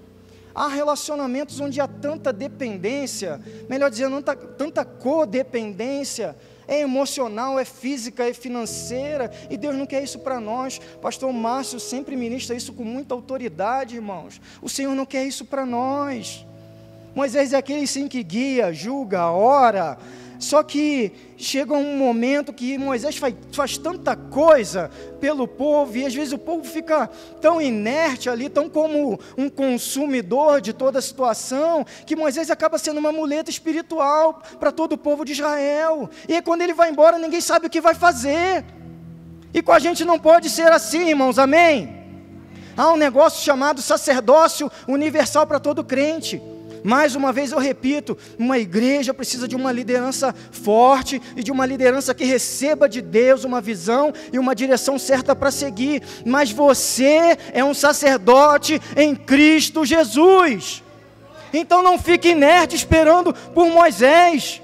Há relacionamentos onde há tanta dependência, melhor dizendo, tanta codependência, é emocional, é física, é financeira, e Deus não quer isso para nós. Pastor Márcio sempre ministra isso com muita autoridade, irmãos. O Senhor não quer isso para nós. Moisés é aquele sim que guia, julga, ora, só que chega um momento que Moisés faz tanta coisa pelo povo, e às vezes o povo fica tão inerte ali, tão como um consumidor de toda a situação, que Moisés acaba sendo uma muleta espiritual para todo o povo de Israel. E aí, quando ele vai embora, ninguém sabe o que vai fazer. E com a gente não pode ser assim, irmãos, amém? Há um negócio chamado sacerdócio universal para todo crente. Mais uma vez eu repito, uma igreja precisa de uma liderança forte e de uma liderança que receba de Deus uma visão e uma direção certa para seguir. Mas você é um sacerdote em Cristo Jesus. Então não fique inerte esperando por Moisés.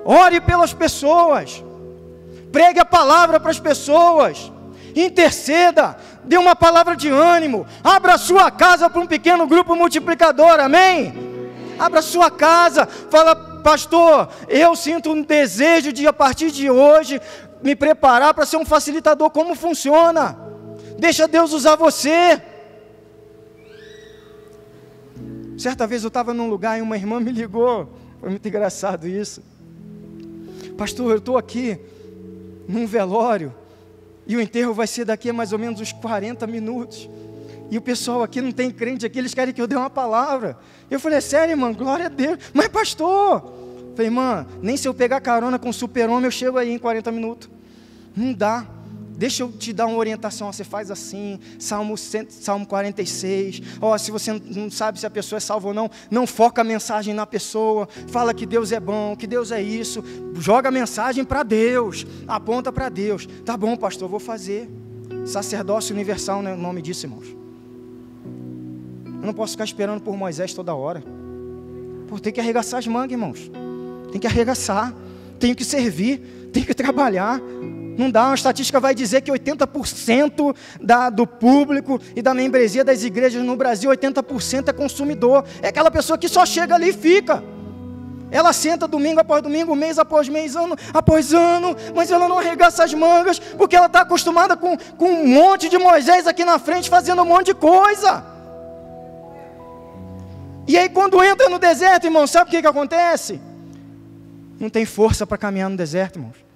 Ore pelas pessoas. Pregue a palavra para as pessoas. Interceda. Dê uma palavra de ânimo. Abra a sua casa para um pequeno grupo multiplicador. Amém? Abra sua casa, fala: pastor, eu sinto um desejo de, a partir de hoje, me preparar para ser um facilitador. Como funciona? Deixa Deus usar você. Certa vez eu estava num lugar e uma irmã me ligou, foi muito engraçado isso. Pastor, eu estou aqui num velório, e o enterro vai ser daqui a mais ou menos uns 40 minutos. E o pessoal aqui não tem crente aqui, eles querem que eu dê uma palavra. Eu falei: é sério, irmã? Glória a Deus. Mas pastor, eu falei: irmã, nem se eu pegar carona com o super-homem eu chego aí em 40 minutos. Não dá. Deixa eu te dar uma orientação. Você faz assim, Salmo 46. Se você não sabe se a pessoa é salva ou não, não foca a mensagem na pessoa. Fala que Deus é bom, que Deus é isso. Joga a mensagem para Deus, aponta para Deus. Tá bom, pastor, eu vou fazer. Sacerdócio universal, não é o nome disso, irmãos. Eu não posso ficar esperando por Moisés toda hora. Tem que arregaçar as mangas, irmãos. Tem que arregaçar. Tenho que servir. Tenho que trabalhar. Não dá, uma estatística vai dizer que 80% do público e da membresia das igrejas no Brasil, 80% é consumidor. É aquela pessoa que só chega ali e fica. Ela senta domingo após domingo, mês após mês, ano após ano, mas ela não arregaça as mangas, porque ela está acostumada com um monte de Moisés aqui na frente, fazendo um monte de coisa. E aí quando entra no deserto, irmão, sabe o que acontece? Não tem força para caminhar no deserto, irmãos.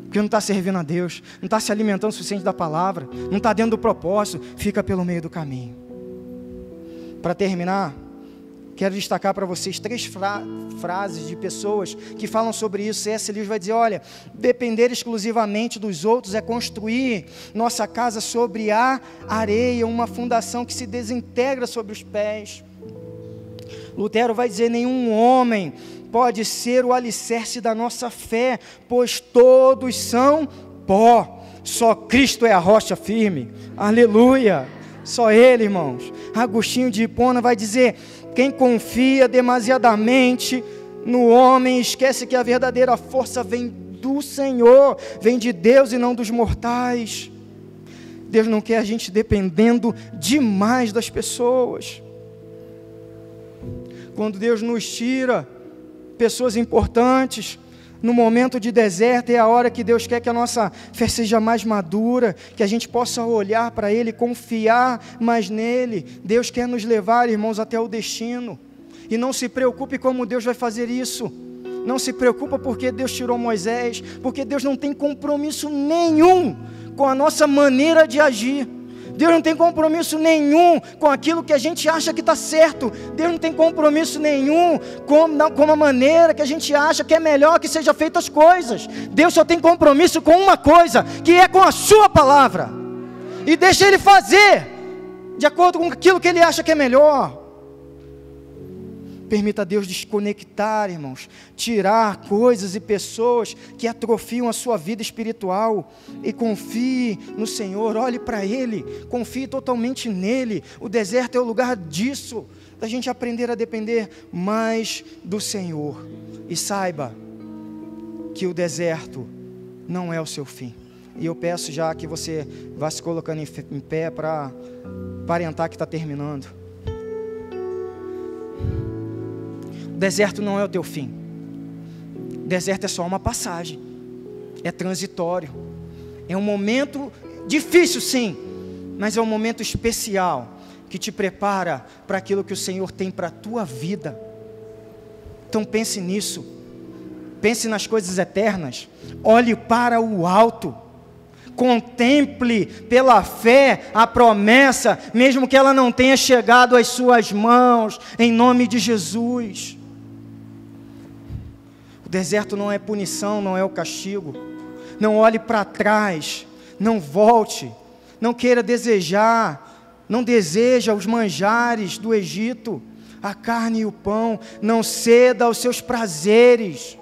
Porque não está servindo a Deus, não está se alimentando o suficiente da palavra, não está dentro do propósito, fica pelo meio do caminho. Para terminar, quero destacar para vocês 3 frases de pessoas que falam sobre isso. C.S. Lewis vai dizer: olha, depender exclusivamente dos outros é construir nossa casa sobre a areia, uma fundação que se desintegra sobre os pés. Lutero vai dizer: nenhum homem pode ser o alicerce da nossa fé, pois todos são pó, só Cristo é a rocha firme. Aleluia, só Ele, irmãos. Agostinho de Hipona vai dizer: quem confia demasiadamente no homem esquece que a verdadeira força vem do Senhor, vem de Deus e não dos mortais. Deus não quer a gente dependendo demais das pessoas. Quando Deus nos tira pessoas importantes, no momento de deserto, é a hora que Deus quer que a nossa fé seja mais madura, que a gente possa olhar para Ele, confiar mais nele. Deus quer nos levar, irmãos, até o destino. E não se preocupe como Deus vai fazer isso. Não se preocupa porque Deus tirou Moisés, porque Deus não tem compromisso nenhum com a nossa maneira de agir. Deus não tem compromisso nenhum com aquilo que a gente acha que está certo. Deus não tem compromisso nenhum com a maneira que a gente acha que é melhor que seja feitas as coisas. Deus só tem compromisso com uma coisa, que é com a sua palavra. E deixa Ele fazer de acordo com aquilo que Ele acha que é melhor. Permita Deus desconectar, irmãos, tirar coisas e pessoas que atrofiam a sua vida espiritual, e confie no Senhor, olhe para Ele, confie totalmente nele. O deserto é o lugar disso, da gente aprender a depender mais do Senhor, e saiba que o deserto não é o seu fim. E eu peço já que você vá se colocando em pé para aparentar que está terminando. O deserto não é o teu fim. O deserto é só uma passagem. É transitório. É um momento difícil, sim, mas é um momento especial que te prepara para aquilo que o Senhor tem para a tua vida. Então pense nisso. Pense nas coisas eternas. Olhe para o alto. Contemple pela fé a promessa, mesmo que ela não tenha chegado às suas mãos, em nome de Jesus. O deserto não é punição, não é o castigo. Não olhe para trás, não volte, não queira desejar, não deseja os manjares do Egito, a carne e o pão, não ceda aos seus prazeres.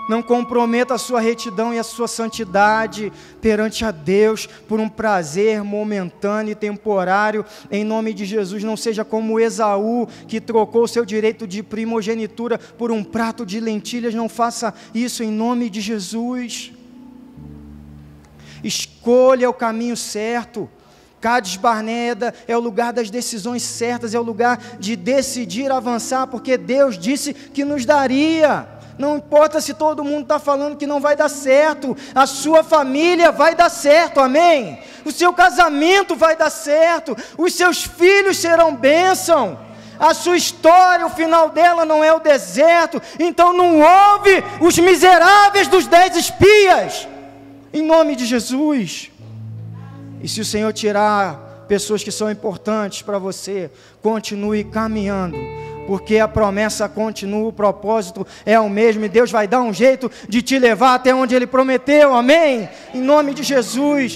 Não comprometa a sua retidão e a sua santidade perante a Deus por um prazer momentâneo e temporário. Em nome de Jesus, não seja como Esaú, que trocou o seu direito de primogenitura por um prato de lentilhas. Não faça isso em nome de Jesus. Escolha o caminho certo. Cades Barnea é o lugar das decisões certas, é o lugar de decidir avançar, porque Deus disse que nos daria. Não importa se todo mundo está falando que não vai dar certo, a sua família vai dar certo, amém? O seu casamento vai dar certo, os seus filhos serão bênção, a sua história, o final dela não é o deserto. Então não ouve os miseráveis dos 10 espias, em nome de Jesus. E se o Senhor tirar pessoas que são importantes para você, continue caminhando, porque a promessa continua, o propósito é o mesmo, e Deus vai dar um jeito de te levar até onde Ele prometeu, amém? Em nome de Jesus.